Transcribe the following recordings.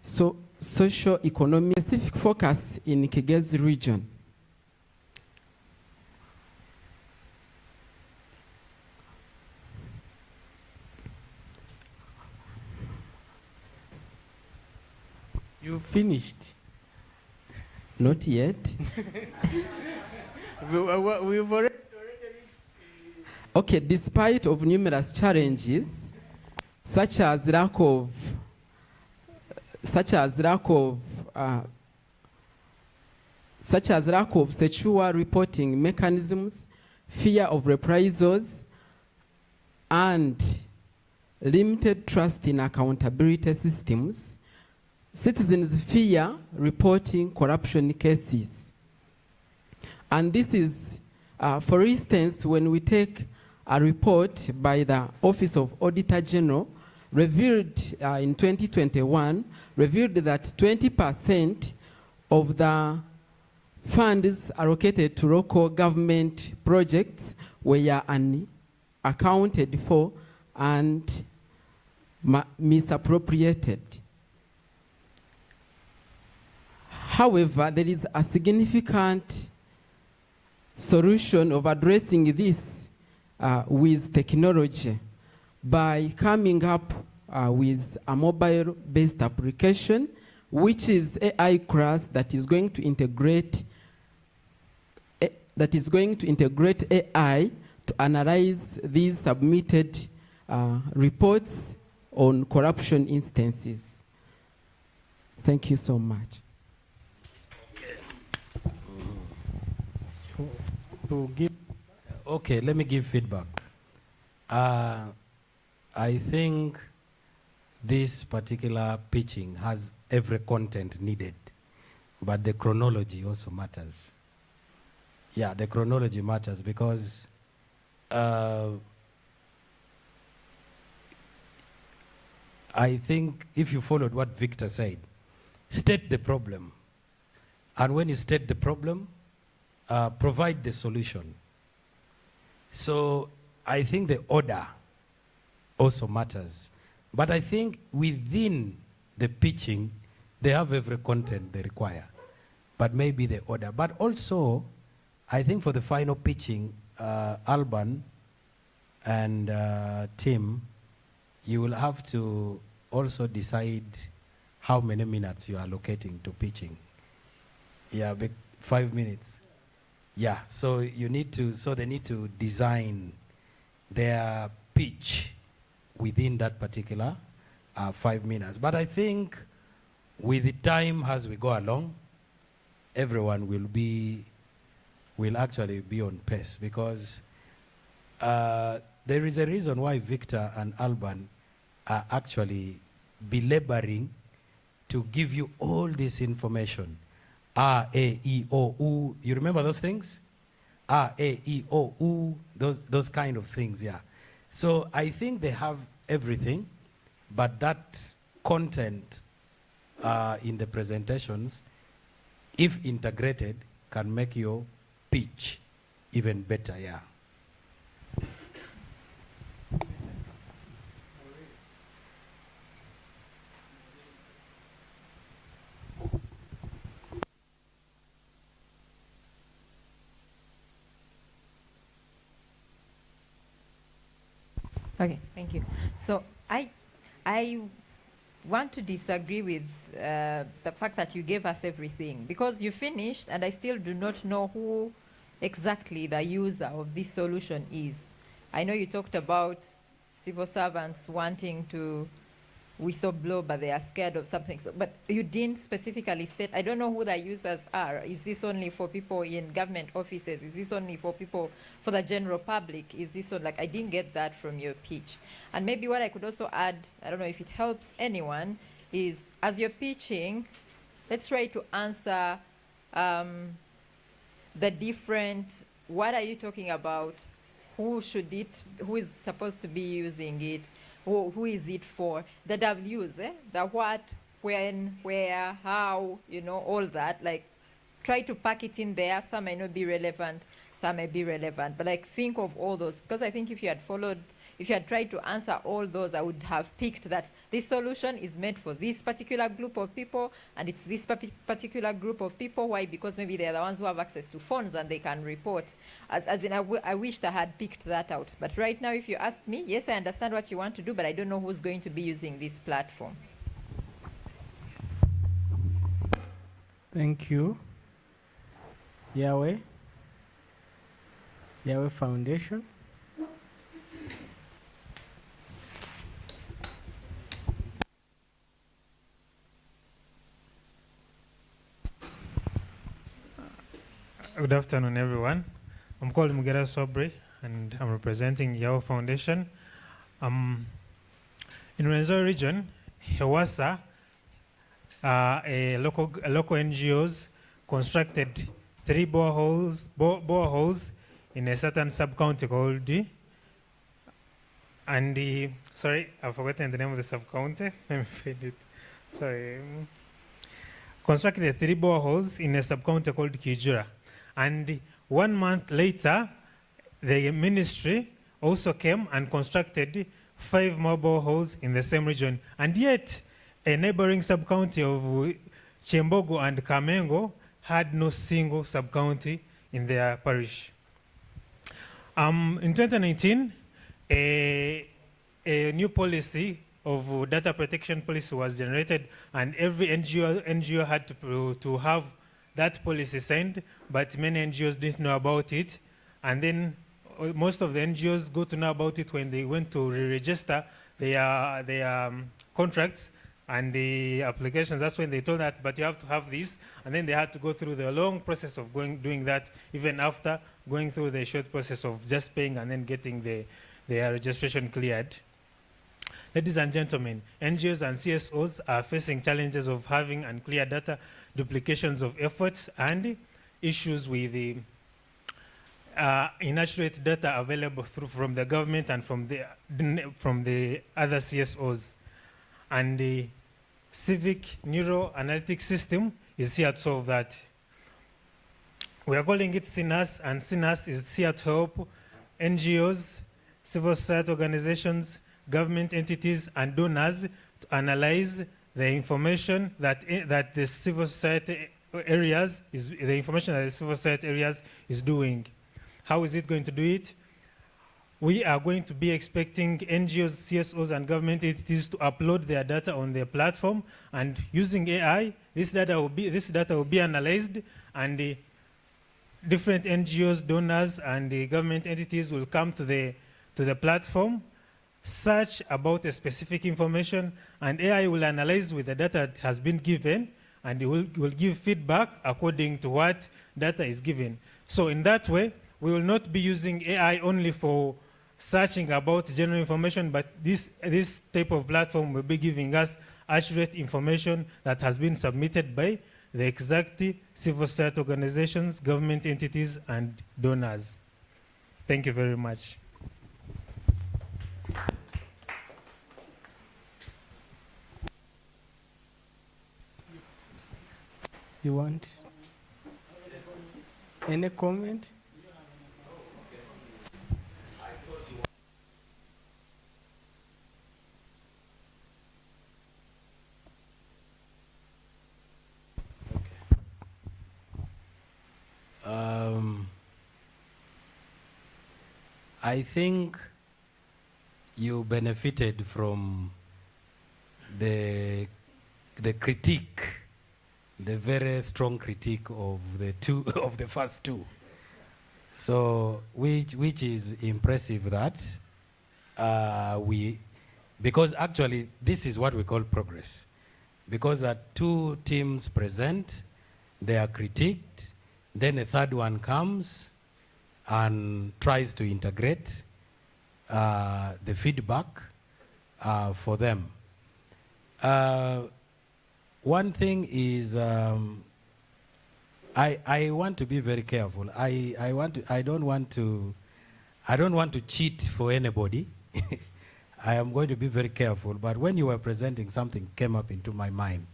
socio-economic specific focus in Kigezi region. You finished? Not yet. We've already Okay, despite of numerous challenges, such as lack of secure reporting mechanisms, fear of reprisals, and limited trust in accountability systems, citizens fear reporting corruption cases. And this is, for instance, when we take a report by the Office of Auditor General, revealed in 2021, revealed that 20% of the funds allocated to local government projects were unaccounted for and misappropriated. However, there is a significant solution of addressing this with technology by coming up with a mobile-based application, which is AI class that is going to integrate AI to analyze these submitted reports on corruption instances. Thank you so much. Okay, let me give feedback. I think this particular pitching has every content needed, but the chronology also matters. Yeah, the chronology matters because I think if you followed what Victor said, state the problem. And when you state the problem, provide the solution. So I think the order also matters. But I think within the pitching, they have every content they require. But maybe the order. But also, I think for the final pitching, Alban and Tim, you will have to also decide how many minutes you are allocating to pitching. Yeah, 5 minutes. Yeah, so you need to, so they need to design their pitch within that particular 5 minutes. But I think with the time as we go along, everyone will actually be on pace because there is a reason why Victor and Alban are actually belaboring to give you all this information. A, E, O, U. You remember those things? A, E, O, U. Those kind of things, yeah. So I think they have everything, but that content in the presentations, if integrated, can make your pitch even better, yeah. Okay, thank you. So I want to disagree with the fact that you gave us everything because you finished and I still do not know who exactly the user of this solution is. I know you talked about civil servants wanting to whistleblow, but they are scared of something. So, but you didn't specifically state, I don't know who the users are. Is this only for people in government offices? Is this only for people, for the general public? Is this like, I didn't get that from your pitch. And maybe what I could also add, I don't know if it helps anyone, is as you're pitching, let's try to answer the different, what are you talking about? Who should it, who is supposed to be using it? Who is it for? The W's, the what, when, where, how, you know, all that. Like, try to pack it in there. Some may not be relevant, some may be relevant. But like, think of all those. Because I think if you had followed if you had tried to answer all those, I would have picked that this solution is meant for this particular group of people, and it's this particular group of people. Why? Because maybe they're the ones who have access to phones and they can report. As in, I wished I had picked that out. But right now, if you ask me, yes, I understand what you want to do, but I don't know who's going to be using this platform. Thank you. Yahweh Foundation. Good afternoon, everyone. I'm called Mugera Sobri, and I'm representing Yahweh Foundation. In Rwenzori region, Hewasa, a local NGOs constructed 3 boreholes in a certain sub-county called sorry, I've forgotten the name of the sub-county. Let me find it. Sorry. Constructed 3 boreholes in a sub-county called Kijura. And 1 month later, the ministry also came and constructed 5 more boreholes in the same region. And yet, a neighboring sub-county of Chembogo and Kamengo had no single sub-county in their parish. In 2019, a new policy of data protection policy was generated, and every NGO had to have that policy signed, but many NGOs didn't know about it. And then most of the NGOs got to know about it when they went to re-register their contracts and the applications. That's when they told that, but you have to have this. And then they had to go through the long process of doing that, even after going through the short process of just paying and then getting their registration cleared. Ladies and gentlemen, NGOs and CSOs are facing challenges of having unclear data, duplications of efforts, and issues with the inaccurate data available from the government and from the other CSOs. And the Civic Neuro Analytics System is here to solve that. We are calling it CNAS, and CNAS is here to help NGOs, civil society organizations, government entities, and donors to analyze the information that the civil society areas is doing. How is it going to do it? We are going to be expecting NGOs, CSOs, and government entities to upload their data on their platform, and using AI, this data will be analyzed, and the different NGOs, donors, and the government entities will come to the platform, search about a specific information, and AI will analyze with the data that has been given, and it will give feedback according to what data is given. So in that way, we will not be using AI only for searching about general information, but this type of platform will be giving us accurate information that has been submitted by the exact civil society organizations, government entities, and donors. Thank you very much. You want any comment? I think you benefited from the critique, the very strong critique of the first two. So which is impressive that because actually this is what we call progress, because that 2 teams present, they are critiqued, then a third one comes and tries to integrate the feedback for them. One thing is, I want to be very careful. I don't want to cheat for anybody. I am going to be very careful. But when you were presenting, something came up into my mind.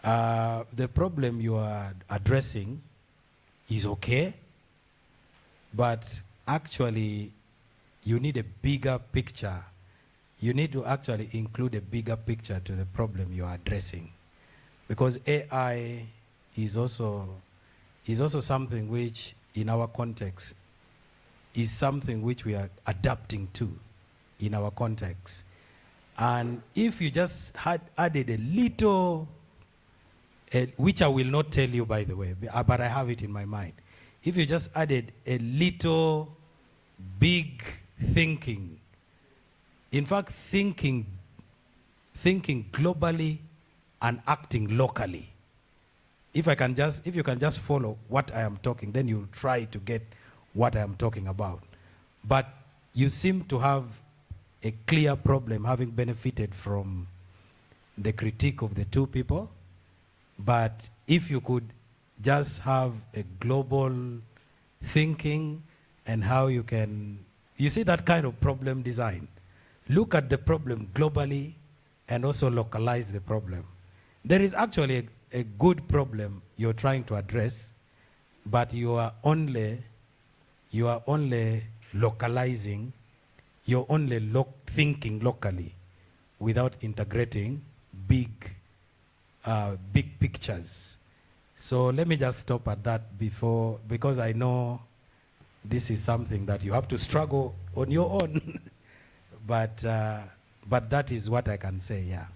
The problem you are addressing is okay, but actually you need a bigger picture. You need to actually include a bigger picture to the problem you are addressing. Because AI is also something which, in our context, is something which we are adapting to in our context. And if you just had added a little, which I will not tell you, by the way, but I have it in my mind. If you just added a little big thinking, in fact, thinking globally and acting locally. If you can just follow what I am talking, then you'll try to get what I am talking about. But you seem to have a clear problem, having benefited from the critique of the two people. But if you could just have a global thinking and how you see that kind of problem design. Look at the problem globally and also localize the problem. There is actually a good problem you're trying to address, but you are only localizing, you're only thinking locally without integrating big pictures. So let me just stop at that because I know this is something that you have to struggle on your own. But that is what I can say, yeah.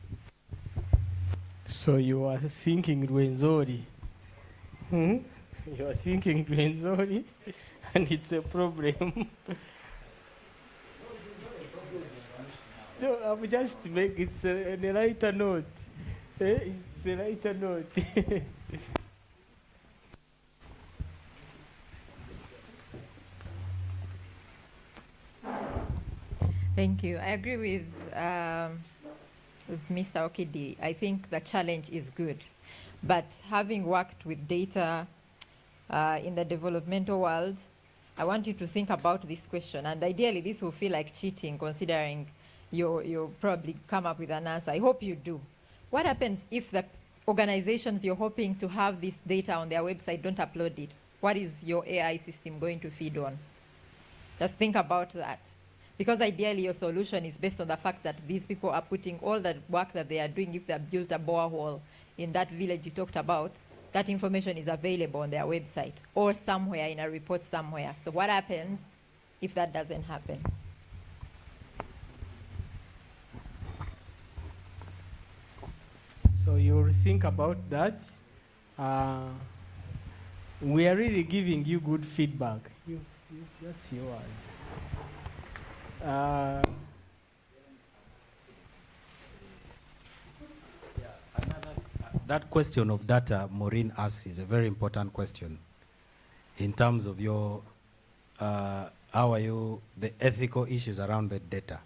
So you are thinking Rwenzori. You are thinking Rwenzori, and it's a problem. No, I'm just making it a lighter note. It's a lighter note. Thank you. I agree with Mr. Okidi. I think the challenge is good. But having worked with data in the developmental world, I want you to think about this question. And ideally, this will feel like cheating, considering you'll probably come up with an answer. I hope you do. What happens if the organizations you're hoping to have this data on their website don't upload it? What is your AI system going to feed on? Just think about that. Because ideally your solution is based on the fact that these people are putting all the work that they are doing. If they built a borehole in that village you talked about, that information is available on their website or somewhere in a report somewhere. So what happens if that doesn't happen? So you'll think about that. We are really giving you good feedback. That's yours. That question of data Maureen asked is a very important question in terms of your, how are you, the ethical issues around the data.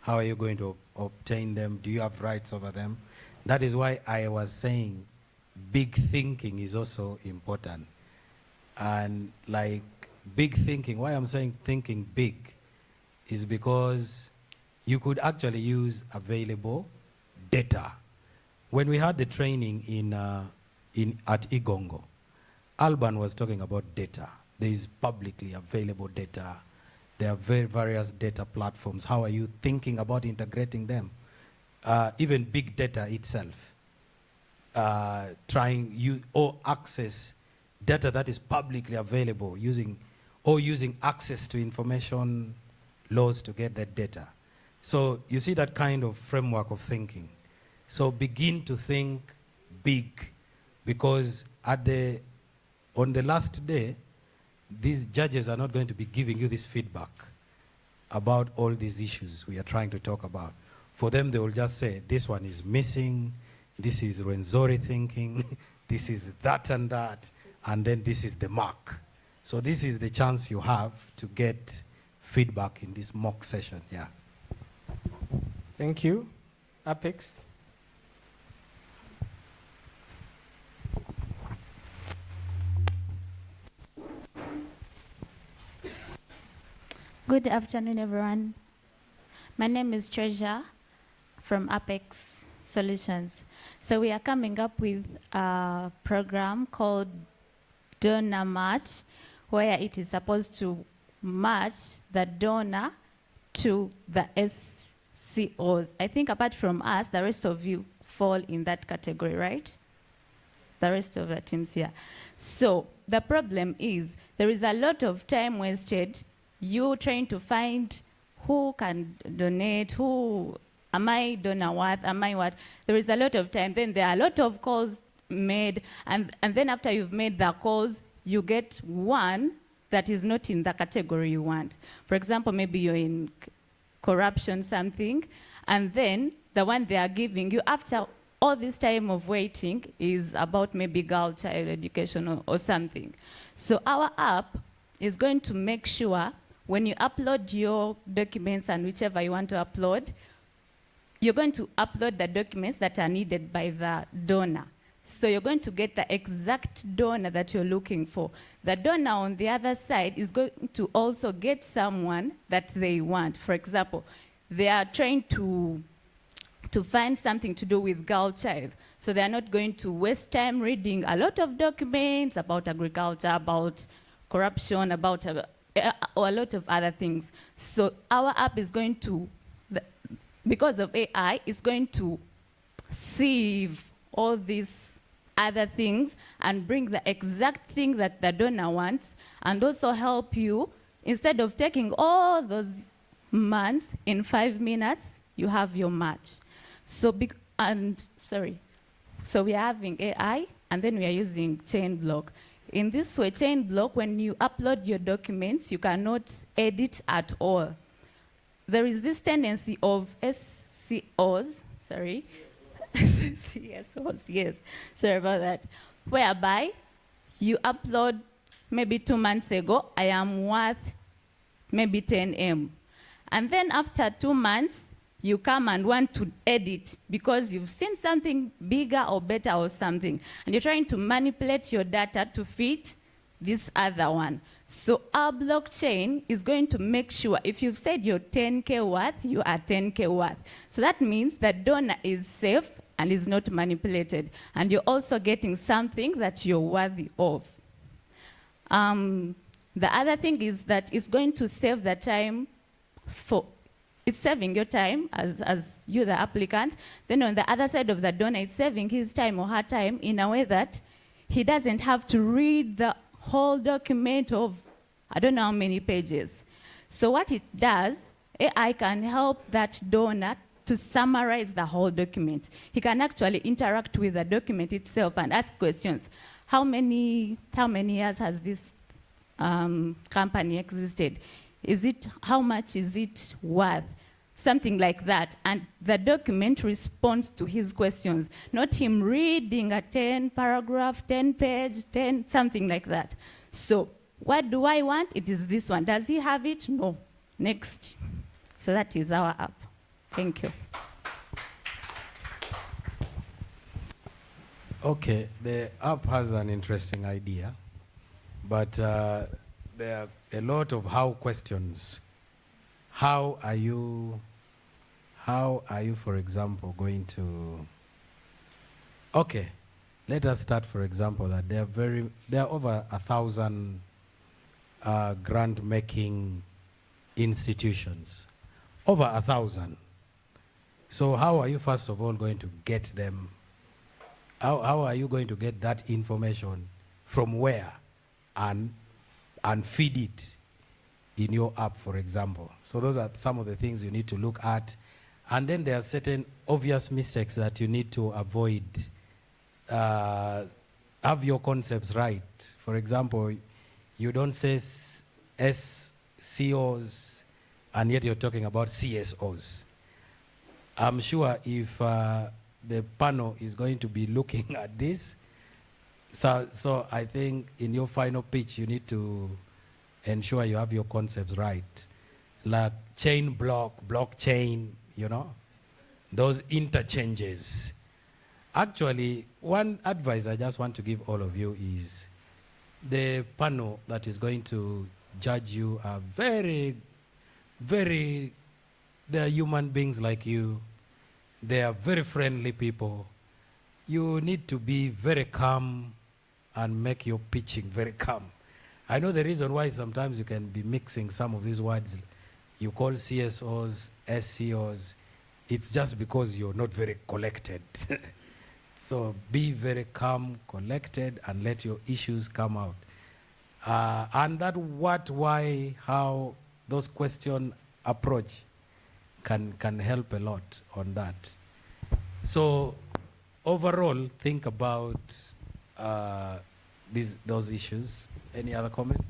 How are you going to obtain them? Do you have rights over them? That is why I was saying big thinking is also important. And like big thinking, why I'm saying thinking big is because you could actually use available data. When we had the training at Igongo, Alban was talking about data. There is publicly available data. There are various data platforms. How are you thinking about integrating them? Even big data itself. Or access data that is publicly available using access to information laws to get that data. So you see that kind of framework of thinking. So begin to think big, because on the last day, these judges are not going to be giving you this feedback about all these issues we are trying to talk about. For them, they will just say, this one is missing, this is Rwenzori thinking, this is that, and then this is the mark. So this is the chance you have to get feedback in this mock session, yeah. Thank you. Apex. Good afternoon, everyone. My name is Treasure from Apex Solutions. So we are coming up with a program called Donor Match, where it is supposed to match the donor to the SCOs. I think apart from us, the rest of you fall in that category, right? The rest of the teams here. So the problem is there is a lot of time wasted, you trying to find who can donate, who, am I donor worth, am I what? There is a lot of time. Then there are a lot of calls made, and then after you've made the calls, you get one that is not in the category you want. For example, maybe you're in corruption something, and then the one they are giving you after all this time of waiting is about maybe girl child education or something. So our app is going to make sure when you upload your documents and whichever you want to upload, you're going to upload the documents that are needed by the donor. So you're going to get the exact donor that you're looking for. The donor on the other side is going to also get someone that they want. For example, they are trying to find something to do with girl child. So they're not going to waste time reading a lot of documents about agriculture, about corruption, about or a lot of other things. So our app is going to, because of AI, is going to sieve all these other things and bring the exact thing that the donor wants, and also help you, instead of taking all those months, in 5 minutes, you have your match. So, so we are having AI, and then we are using chain block. In this way, chain block, when you upload your documents, you cannot edit at all. There is this tendency of CSOs, CSOs, yes, sorry about that, whereby you upload maybe 2 months ago, I am worth maybe 10M. And then after 2 months, you come and want to edit because you've seen something bigger or better or something, and you're trying to manipulate your data to fit this other one. So our blockchain is going to make sure if you've said you're 10K worth, you are 10K worth. So that means that donor is safe and is not manipulated, and you're also getting something that you're worthy of. The other thing is that it's going to save the time for, it's saving your time as you, the applicant. Then on the other side of the donor, it's saving his time or her time in a way that he doesn't have to read the whole document of, I don't know how many pages. So what it does, AI can help that donor to summarize the whole document. He can actually interact with the document itself and ask questions. How many years has this company existed? How much is it worth? Something like that. And the document responds to his questions, not him reading a 10 paragraph, 10 page, 10, something like that. So what do I want? It is this one. Does he have it? No. Next. So that is our app. Thank you. Okay, the app has an interesting idea, but there are a lot of how questions. How are you, for example, going to... Okay, let us start, for example, that there are over 1,000 grant-making institutions. Over 1,000. So how are you, first of all, going to get them? How are you going to get that information from where and feed it in your app, for example? So those are some of the things you need to look at. And then there are certain obvious mistakes that you need to avoid. Have your concepts right. For example, you don't say SCOs and yet you're talking about CSOs. I'm sure if the panel is going to be looking at this, so I think in your final pitch you need to ensure you have your concepts right. Like chain block, blockchain, you know, those interchanges. Actually, one advice I just want to give all of you is the panel that is going to judge you are they're human beings like you. They are very friendly people. You need to be very calm and make your pitching very calm. I know the reason why sometimes you can be mixing some of these words. you call CSOs, SCOs, it's just because you're not very collected. So be very calm, collected, and let your issues come out. And that what, why, how, those question approach can help a lot on that. So overall, think about those issues. Any other comment?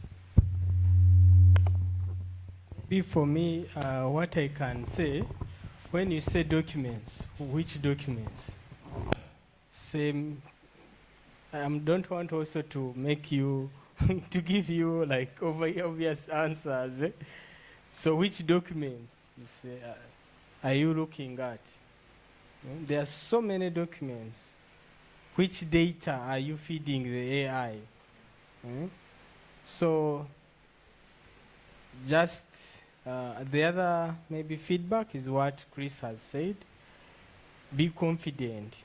For me, what I can say, when you say documents, which documents? Same. Don't want also to make you to give you like obvious answers. Eh? So which documents you say are you looking at? There are so many documents. Which data are you feeding the AI? So just the other maybe feedback is what Chris has said. Be confident.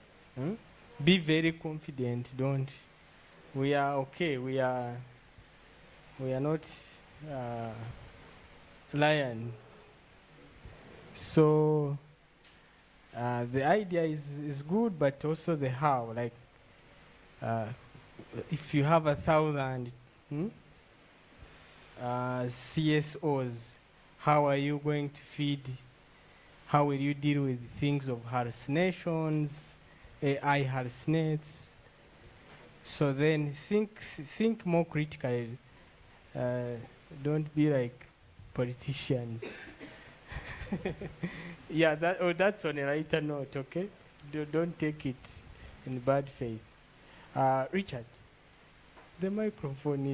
Be very confident. Don't. We are okay. We are not lion. So the idea is good, but also the how. Like if you have 1,000 CSOs, how are you going to feed? How will you deal with things of hallucinations, AI hallucinates? So then think more critically. Don't be like politicians. Yeah, that's on a lighter note, okay? Don't take it in bad faith. Richard, the microphone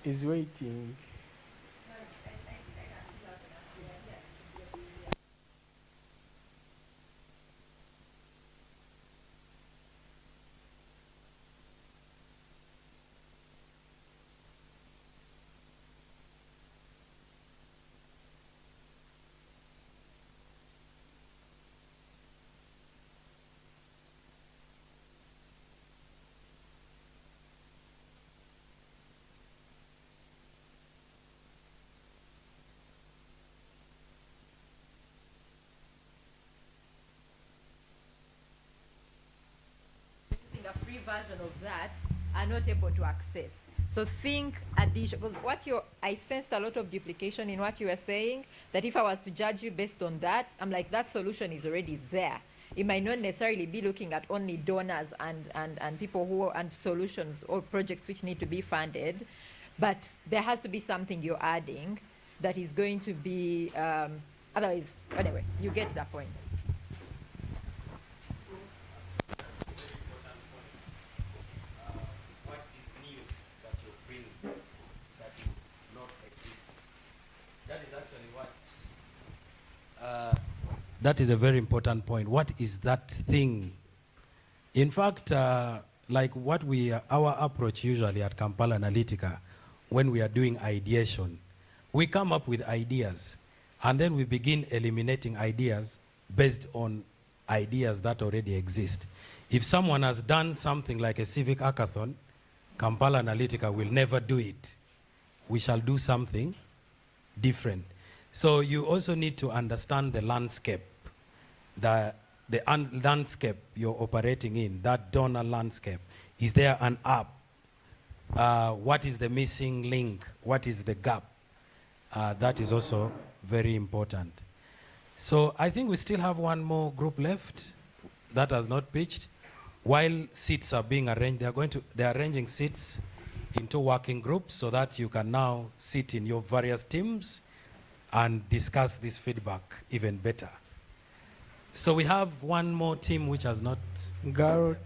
is waiting. A free version of that are not able to access. So think addition, because I sensed a lot of duplication in what you were saying, that if I was to judge you based on that, I'm like, that solution is already there. It might not necessarily be looking at only donors and people and solutions or projects which need to be funded, but there has to be something you're adding that is going to be, otherwise, anyway, you get that point. That is a very important point. What is that thing? In fact, like our approach usually at Kampala Analytica, when we are doing ideation, we come up with ideas, and then we begin eliminating ideas based on ideas that already exist. If someone has done something like a Civic Hackathon, Kampala Analytica will never do it. We shall do something different. So you also need to understand the landscape, the landscape you're operating in, that donor landscape. Is there an app? What is the missing link? What is the gap? That is also very important. So I think we still have one more group left that has not pitched. While seats are being arranged, they're arranging seats into working groups so that you can now sit in your various teams and discuss this feedback even better. So we have one more team which has not... Garrett.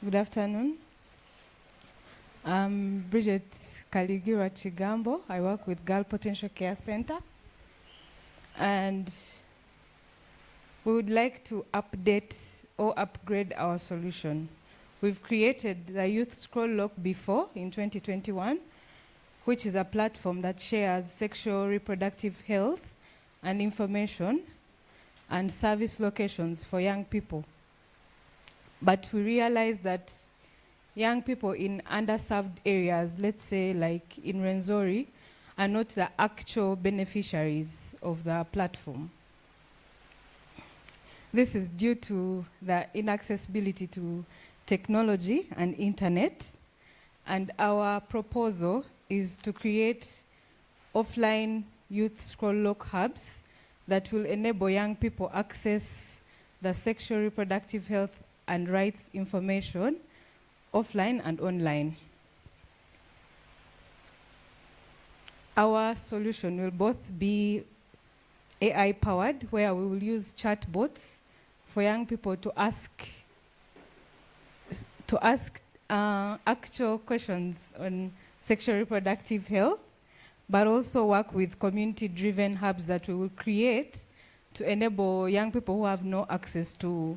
Good afternoon. I'm Bridget Kaligira Chigambo. I work with Girl Potential Care Center. And we would like to update or upgrade our solution. We've created the Youth Scroll Lock before in 2021, which is a platform that shares sexual reproductive health and information and service locations for young people. But we realized that young people in underserved areas, let's say like in Rwenzori, are not the actual beneficiaries of the platform. This is due to the inaccessibility to technology and internet. And our proposal is to create offline youth scroll lock hubs that will enable young people access the sexual reproductive health and rights information offline and online. Our solution will both be AI-powered, where we will use chatbots for young people to ask actual questions on sexual reproductive health, but also work with community-driven hubs that we will create to enable young people who have no access to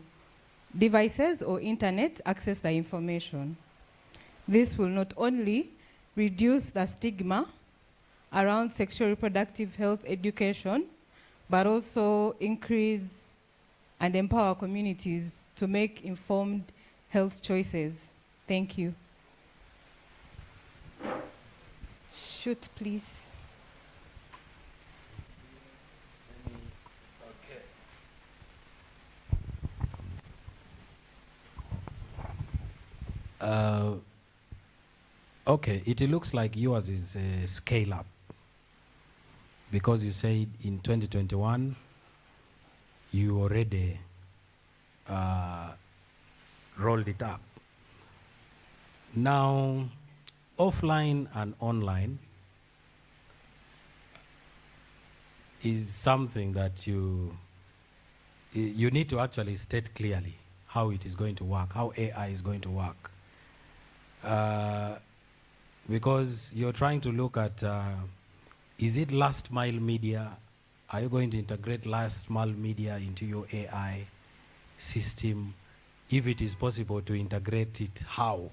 devices or internet access the information. This will not only reduce the stigma around sexual reproductive health education, but also increase and empower communities to make informed health choices. Thank you. Shoot, please. Okay, it looks like yours is a scale up, because you said in 2021 you already rolled it up. Now, offline and online is something that you need to actually state clearly how it is going to work, how AI is going to work. Because you're trying to look at, is it last mile media? Are you going to integrate last mile media into your AI system? If it is possible to integrate it, how?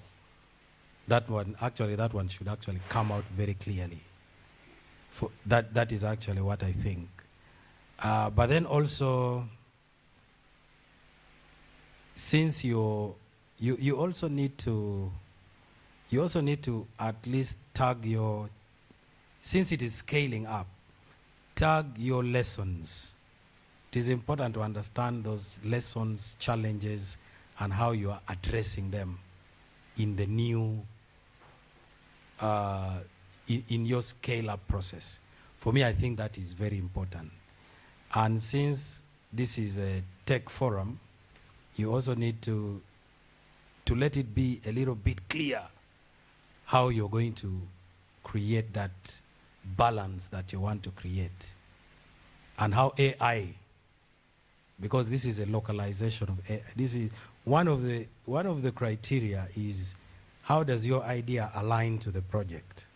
That one should actually come out very clearly. That is actually what I think. But then also, since you also need to at least tag your, since it is scaling up, tag your lessons. It is important to understand those lessons, challenges, and how you are addressing them in the new, in your scale-up process. For me, I think that is very important. And since this is a tech forum, you also need to let it be a little bit clear how you're going to create that balance that you want to create, and how AI, because this is a localization of AI. This is one of the criteria is how does your idea align to the project,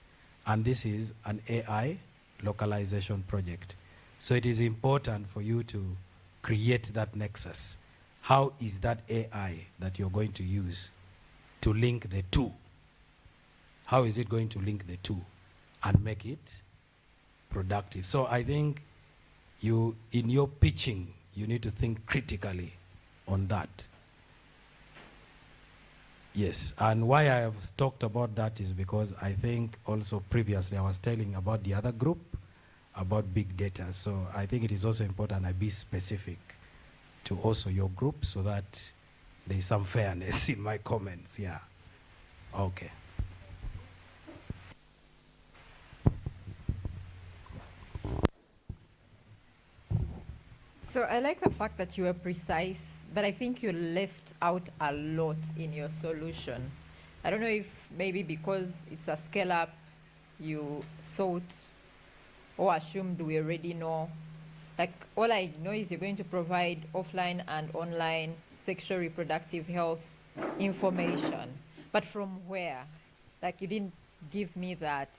and this is an AI localization project. So it is important for you to create that nexus. How is that AI that you're going to use to link the two? How is it going to link the two and make it productive? So I think in your pitching, you need to think critically on that. Yes, and why I have talked about that is because I think also previously I was telling about the other group about big data. So I think it is also important I be specific to also your group so that there is some fairness in my comments. Yeah. Okay. So I like the fact that you were precise, but I think you left out a lot in your solution. I don't know if maybe because it's a scale up, you thought or assumed we already know. Like, all I know is you're going to provide offline and online sexual reproductive health information. But from where? Like, you didn't give me that.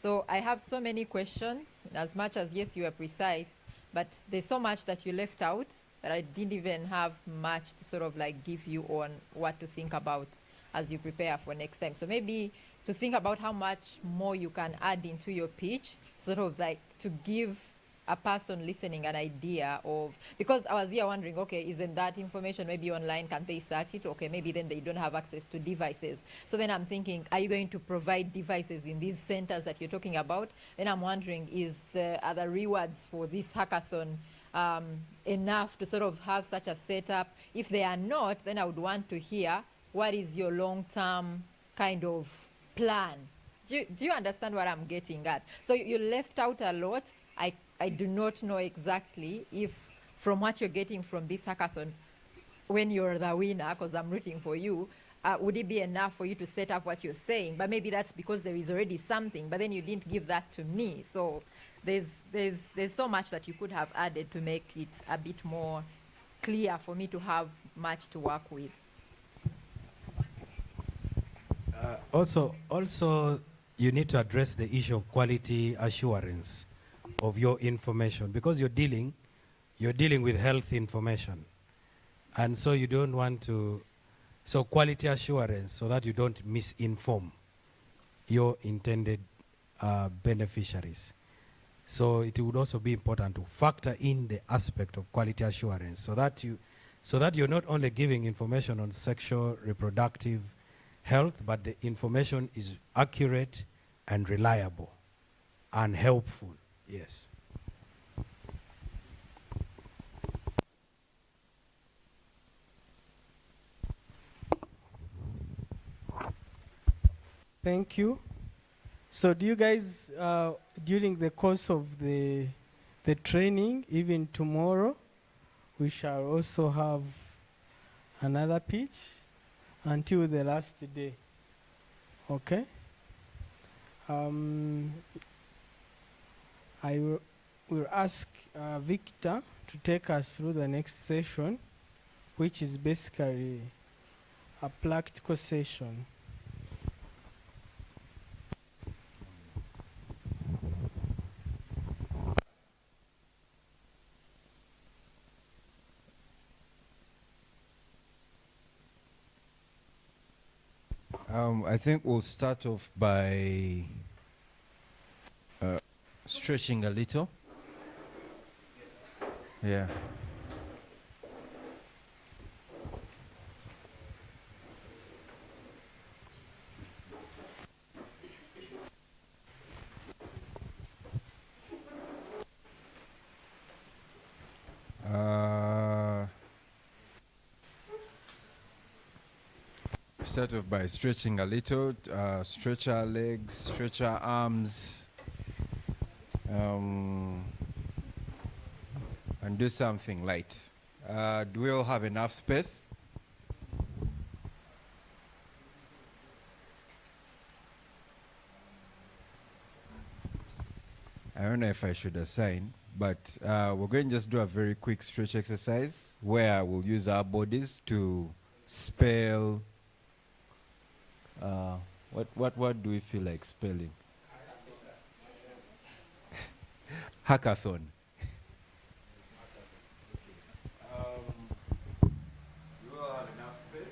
So I have so many questions, as much as, yes, you are precise, but there's so much that you left out that I didn't even have much to sort of like give you on what to think about as you prepare for next time. So maybe to think about how much more you can add into your pitch, sort of like to give a person listening an idea of, because I was here wondering, okay, isn't that information maybe online? Can they search it? Okay, maybe then they don't have access to devices. So then I'm thinking, are you going to provide devices in these centers that you're talking about? Then I'm wondering, are the rewards for this hackathon enough to sort of have such a setup? If they are not, then I would want to hear what is your long-term kind of plan. Do you understand what I'm getting at? So you left out a lot. I do not know exactly if, from what you're getting from this hackathon, when you're the winner, because I'm rooting for you, would it be enough for you to set up what you're saying? But maybe that's because there is already something, but then you didn't give that to me. So there's so much that you could have added to make it a bit more clear for me to have much to work with. Also, you need to address the issue of quality assurance of your information, because you're dealing with health information, and so you don't want to. So quality assurance, so that you don't misinform your intended beneficiaries. So it would also be important to factor in the aspect of quality assurance, so that you're not only giving information on sexual reproductive health, but the information is accurate and reliable and helpful. Yes. Thank you. So do you guys, during the course of the training, even tomorrow, we shall also have another pitch until the last day. Okay? I will ask Victor to take us through the next session, which is basically a practical session. I think we'll start off by stretching a little. Yeah. Start off by stretching a little, stretch our legs, stretch our arms, and do something light. Do we all have enough space? I don't know if I should assign, but we're going to just do a very quick stretch exercise where we'll use our bodies to spell. What do we feel like spelling? Hackathon. You all have enough space?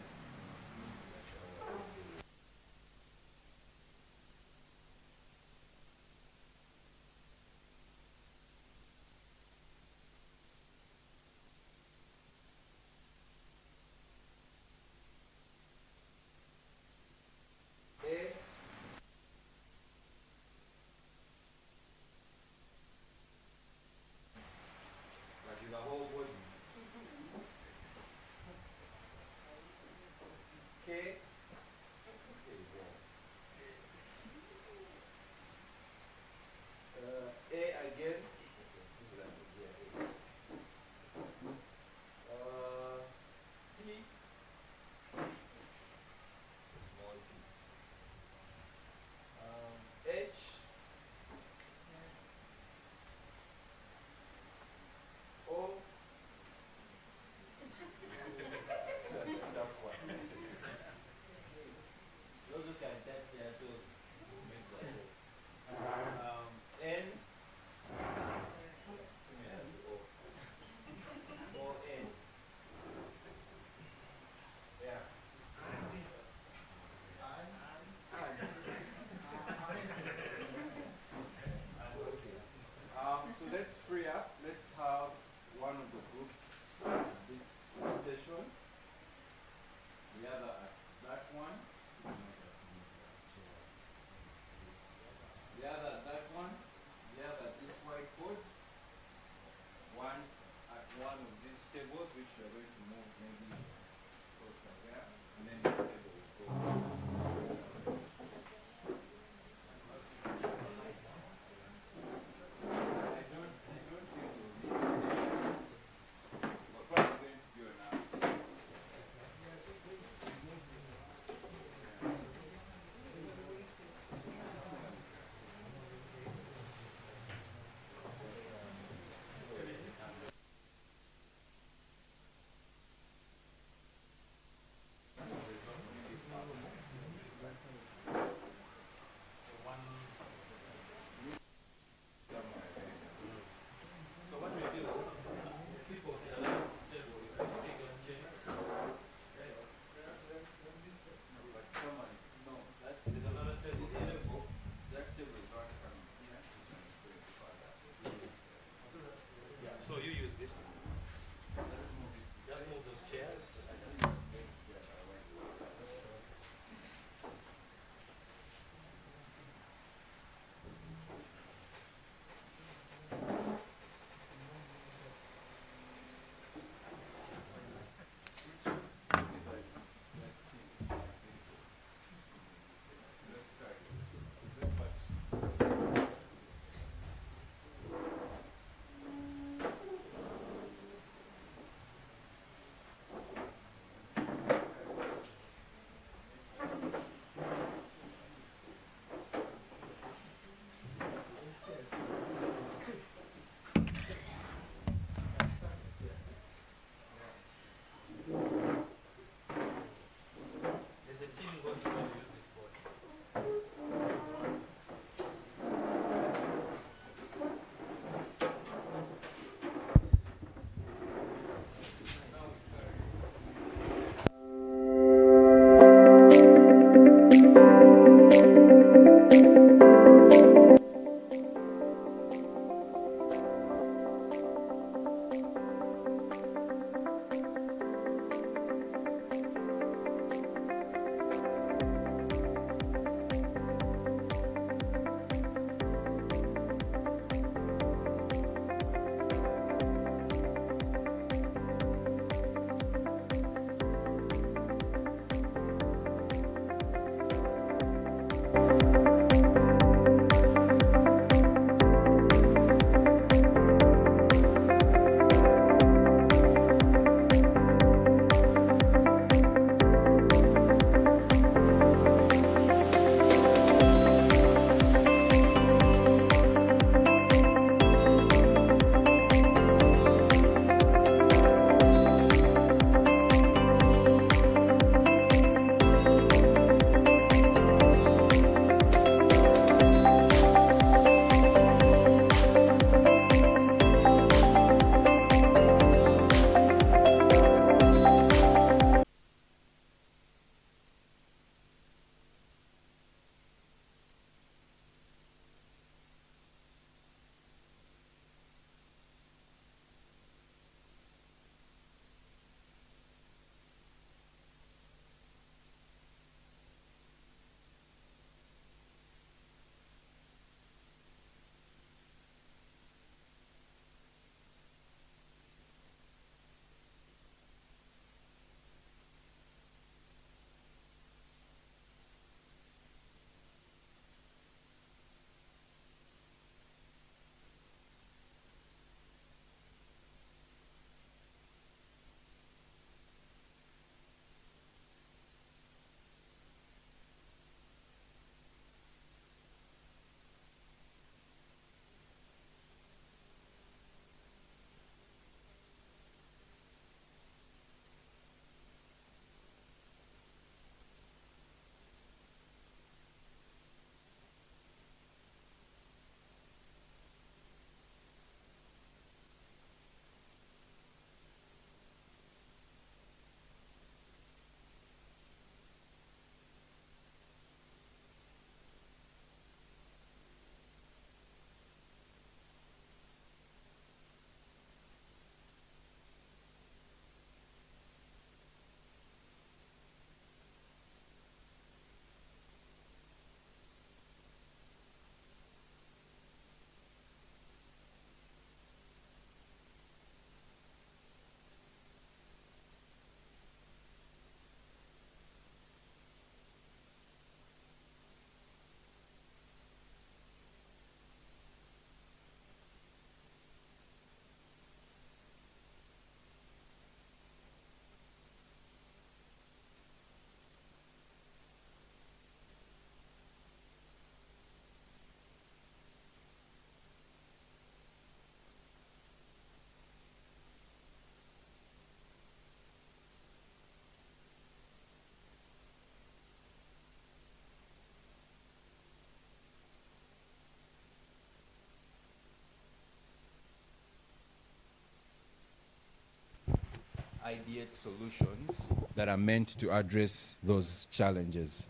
ideate solutions that are meant to address those challenges.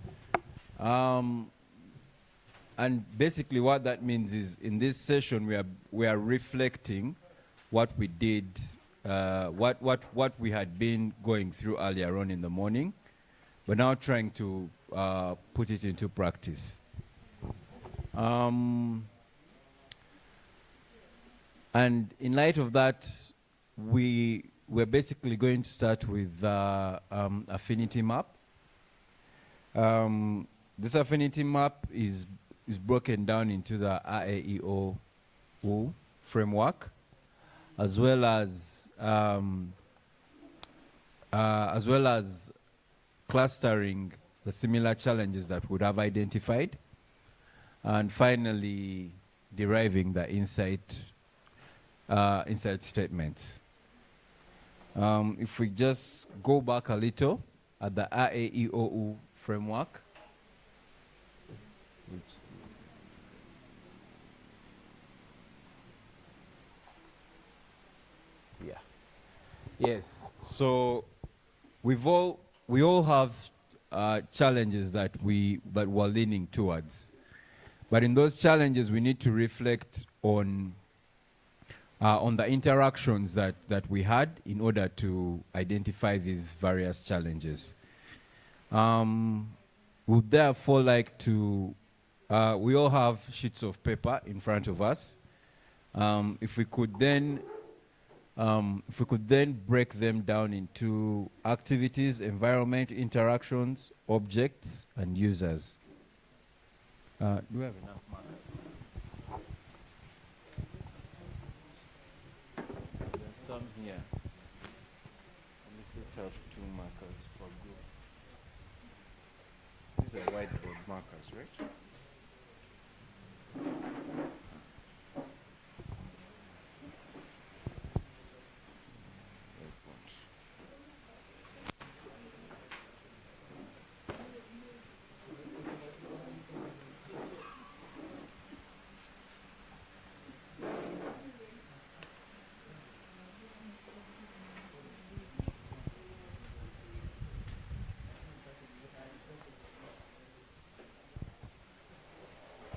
And basically what that means is in this session we are reflecting what we did, what we had been going through earlier on in the morning. We're now trying to put it into practice. And in light of that, we're basically going to start with affinity map. This affinity map is broken down into the RAEO framework, as well as clustering the similar challenges that we would have identified, and finally deriving the insight statements. If we just go back a little at the RAEO framework, yes. So we all have challenges that we're leaning towards, but in those challenges we need to reflect on the interactions that we had in order to identify these various challenges. Would therefore like to. We all have sheets of paper in front of us. If we could then break them down into activities, environment, interactions, objects, and users. Do we have enough markers? There's some here. Let's have 2 markers for group. These are whiteboard markers, right?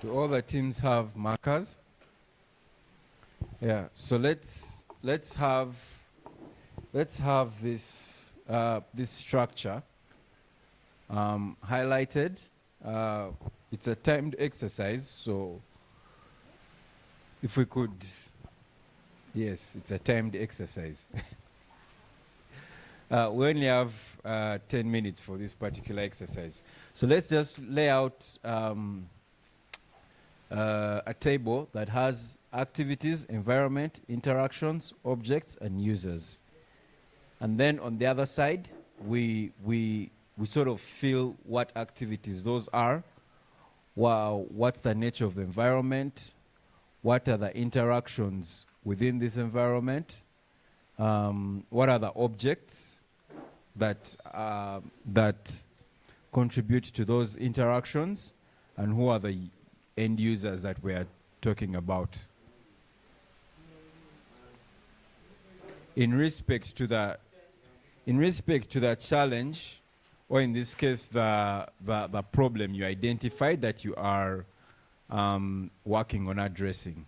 Do all the teams have markers? Yeah. So let's have this this structure highlighted. It's a timed exercise, so if we could, yes, it's a timed exercise. We only have 10 minutes for this particular exercise, so let's just lay out a table that has activities, environment, interactions, objects, and users. And then on the other side, we sort of feel what activities those are, what's the nature of the environment, what are the interactions within this environment, what are the objects that contribute to those interactions, and who are the end users that we are talking about. In respect to the challenge, or in this case the problem you identified that you are working on addressing.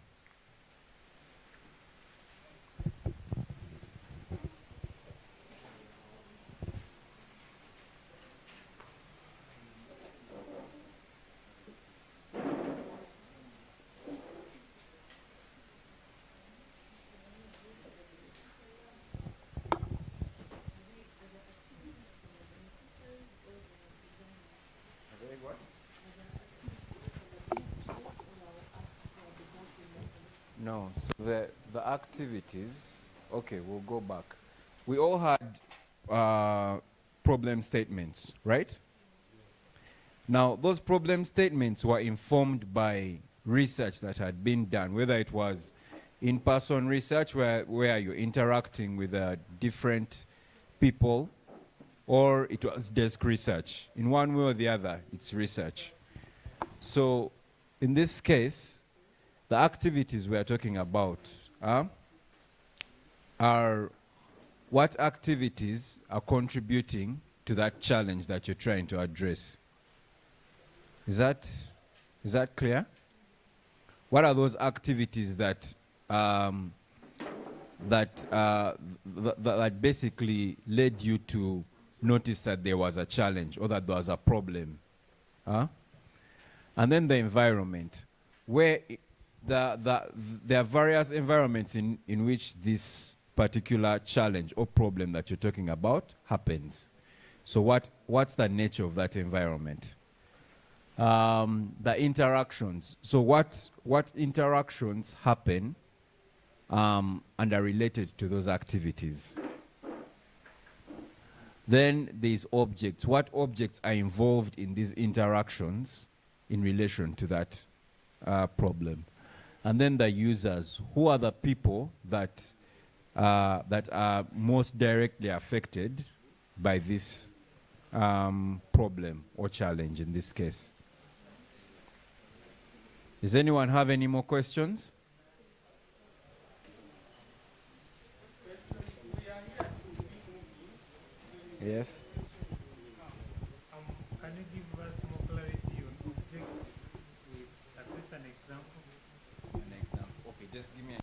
No, so the activities, okay, we'll go back. We all had problem statements, right? Now, those problem statements were informed by research that had been done, whether it was in-person research where you're interacting with different people, or it was desk research. In one way or the other, it's research. So in this case, the activities we are talking about are what activities are contributing to that challenge that you're trying to address. Is that clear? What are those activities that that basically led you to notice that there was a challenge or that there was a problem? Huh? And then the environment, where there are various environments in which this particular challenge or problem that you're talking about happens. So what's the nature of that environment? The interactions. So what interactions happen and are related to those activities? Then there's objects. What objects are involved in these interactions in relation to that problem? And then the users. Who are the people that are most directly affected by this problem or challenge in this case? Does anyone have any more questions? Yes. Can you give us more clarity on objects with at least an example? An example. Okay, just give me a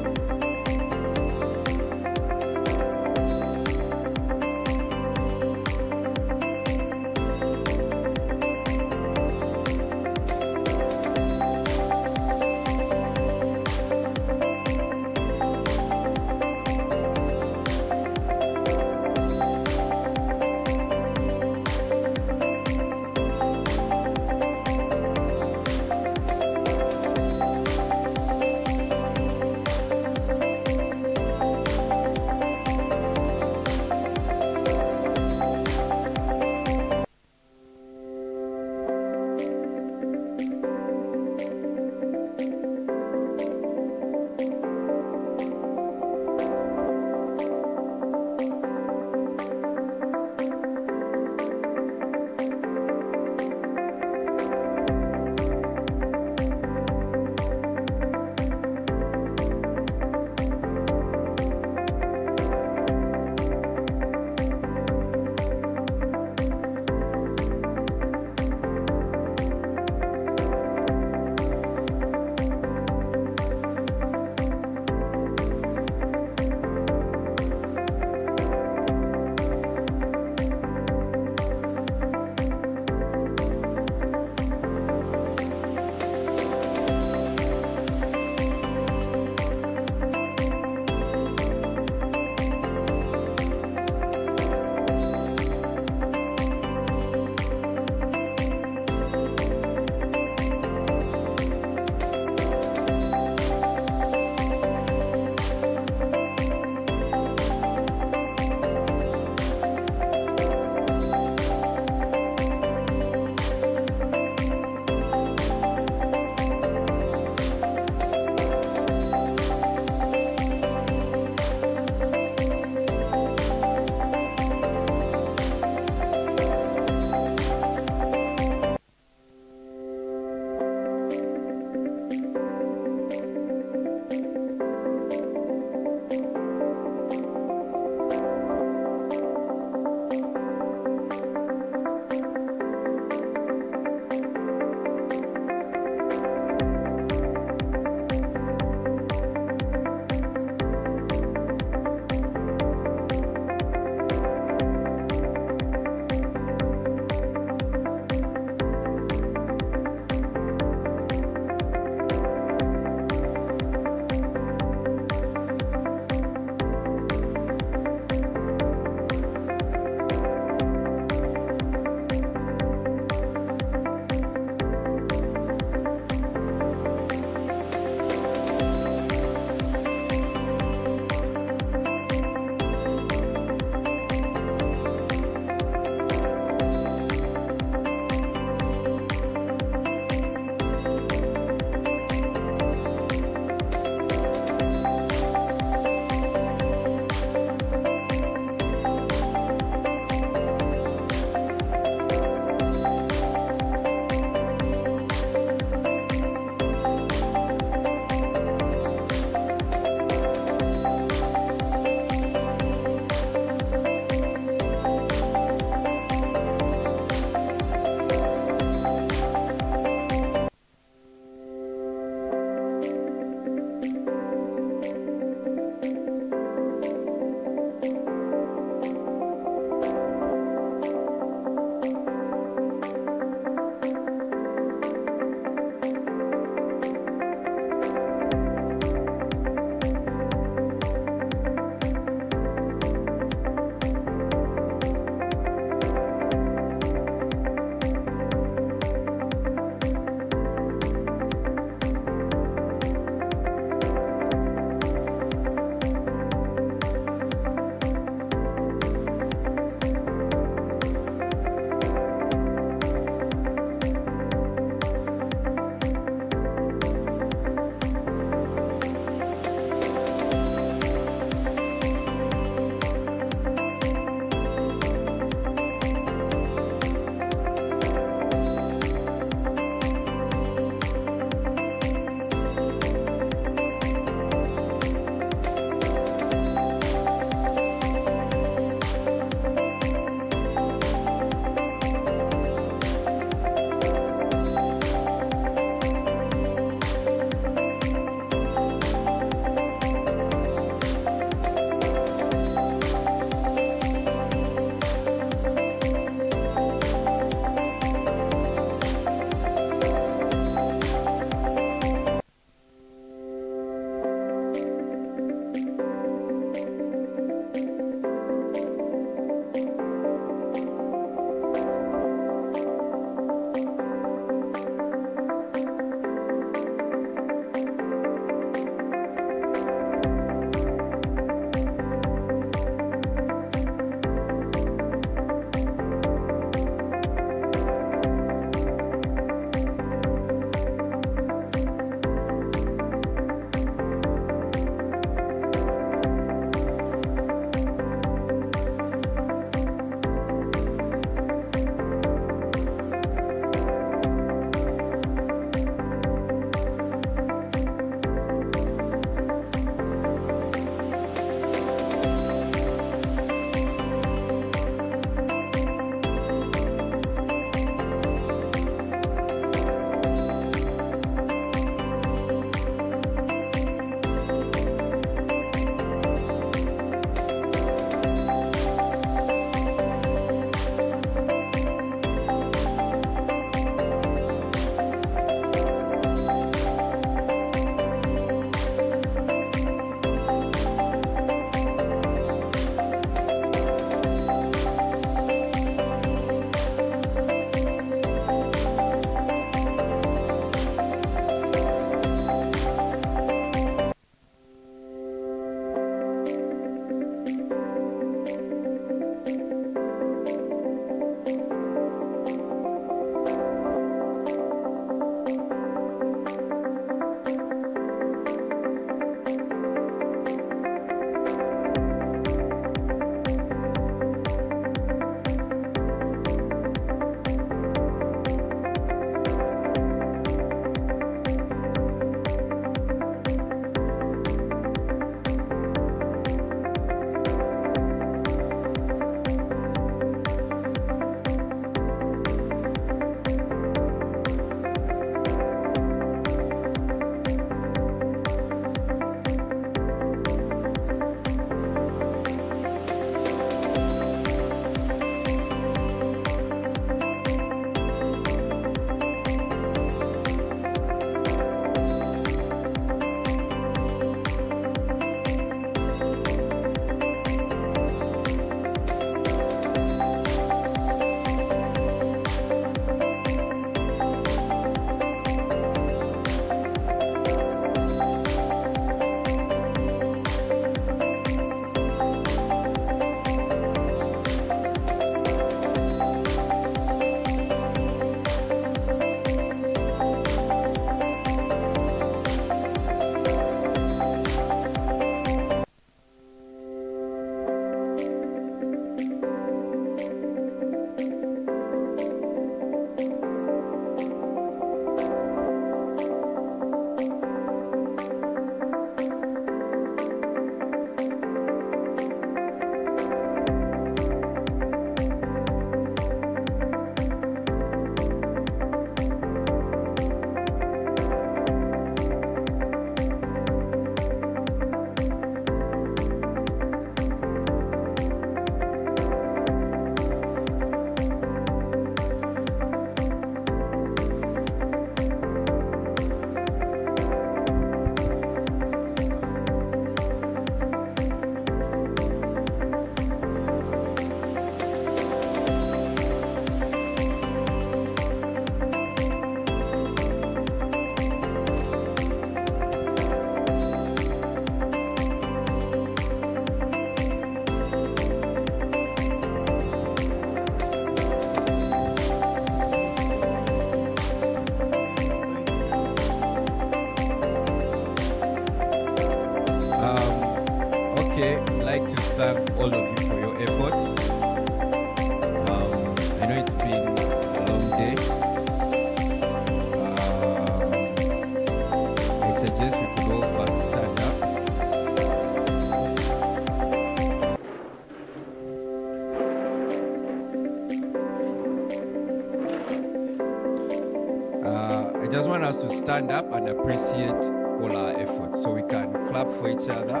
us to stand up and appreciate all our efforts. So we can clap for each other.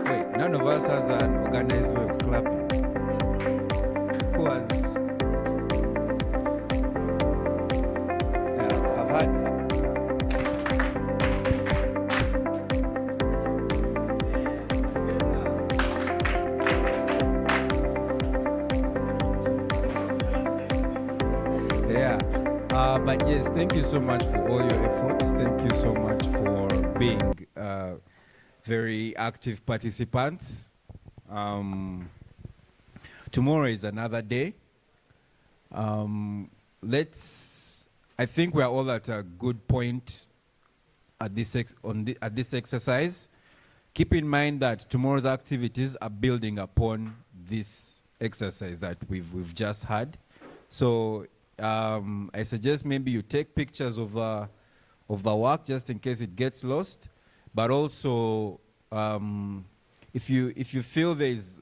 Wait, none of us has an organized way of clapping. Who has? Yeah, I've had. Yeah, but yes, thank you so much for all your efforts. Thank you so much for being very active participants. Tomorrow is another day. I think we are all at a good point at this exercise. Keep in mind that tomorrow's activities are building upon this exercise that we've just had. So I suggest maybe you take pictures of the work just in case it gets lost. But also, if you feel there is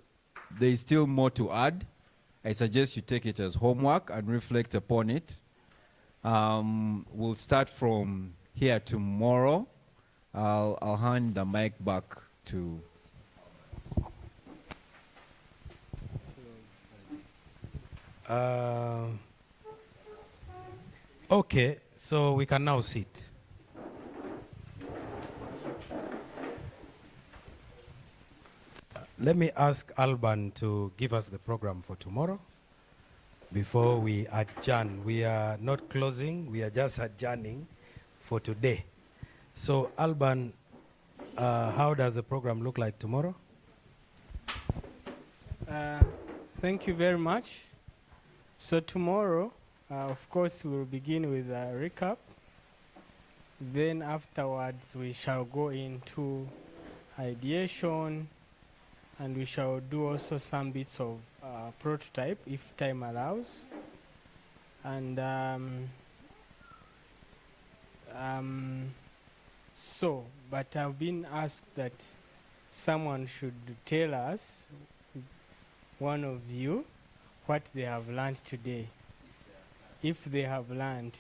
still more to add, I suggest you take it as homework and reflect upon it. We'll start from here tomorrow. I'll hand the mic back to. Okay, so we can now sit. Let me ask Alban to give us the program for tomorrow before we adjourn. We are not closing, we are just adjourning for today. So Alban, how does the program look like tomorrow? Thank you very much. So tomorrow, of course, we'll begin with a recap. Then afterwards, we shall go into ideation, and we shall do also some bits of prototype if time allows. And but I've been asked that someone should tell us, one of you, what they have learned today. If they have learned.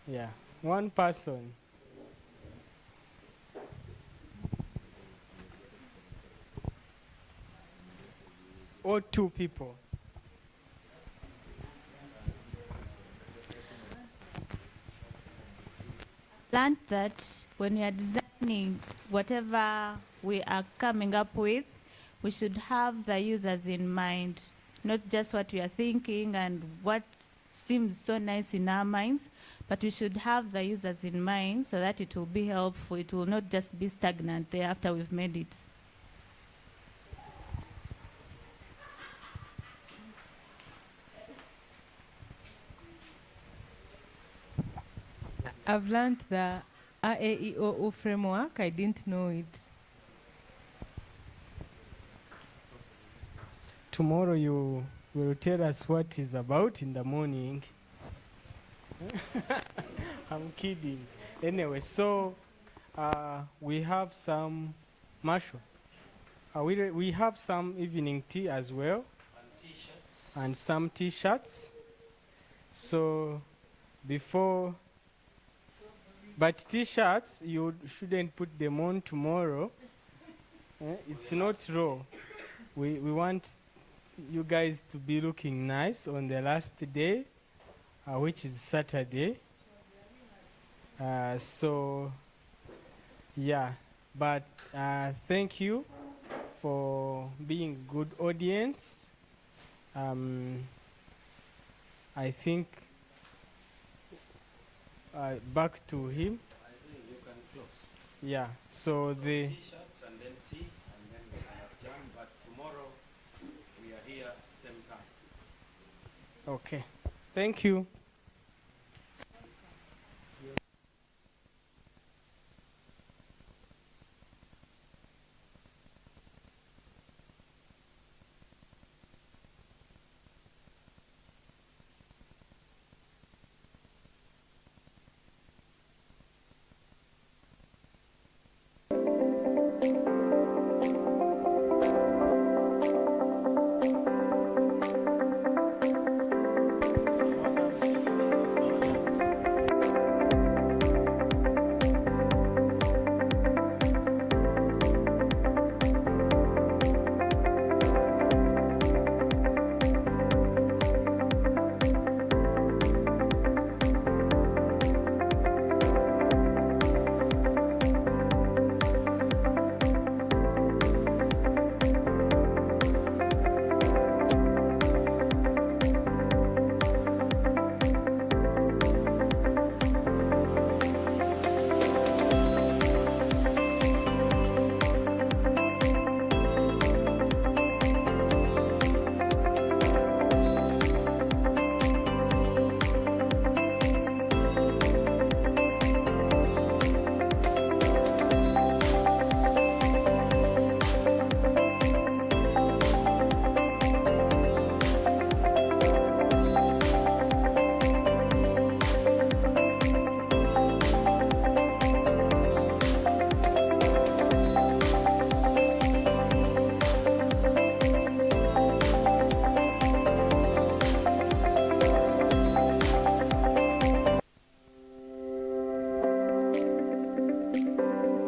Yeah, one person. Or two people. Learned that when we are designing whatever we are coming up with, we should have the users in mind, not just what we are thinking and what seems so nice in our minds, but we should have the users in mind so that it will be helpful. It will not just be stagnant there after we've made it. I've learned the AAEOO framework. I didn't know it. Tomorrow you will tell us what it's about in the morning. I'm kidding. Anyway, so we have some, Marshall, we have some evening tea as well. And t-shirts. And some t-shirts. So before, but t-shirts, you shouldn't put them on tomorrow. It's not raw. We want you guys to be looking nice on the last day, which is Saturday. So, yeah, but thank you for being good audience. I think back to him. I think you can close. Yeah, so the T-shirts and then tea, and then we can adjourn, but tomorrow we are here same time. okay. Thank you.